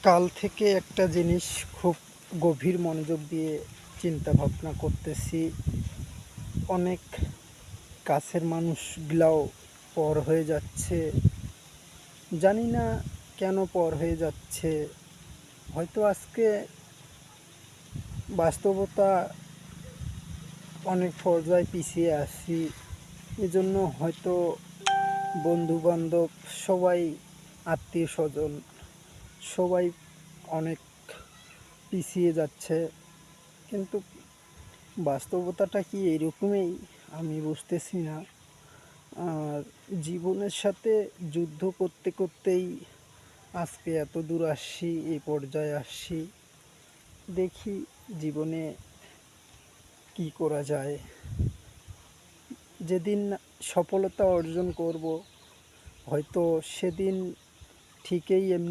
কাল থেকে একটা জিনিস খুব গভীর মনোযোগ দিয়ে চিন্তা ভাবনা করতেছি। অনেক কাছের মানুষগুলাও পর হয়ে যাচ্ছে। জানি না কেন পর হয়ে যাচ্ছে। হয়তো আজকে বাস্তবতা অনেক পর্যায়ে পিছিয়ে আছি। এজন্য হয়তো বন্ধু-বান্ধব সবাই, আত্মীয়-স্বজন সবাই অনেক পিছিয়ে যাচ্ছে। কিন্তু বাস্তবতাটা কি এরকমই? আমি বুঝতেছি না। আর জীবনের সাথে যুদ্ধ করতে করতেই আজকে এত দূর আসছি, এই পর্যায়ে আসছি। দেখি জীবনে কি করা যায়। যেদিন সফলতা অর্জন করব, হয়তো সেদিন ঠিকই এমনি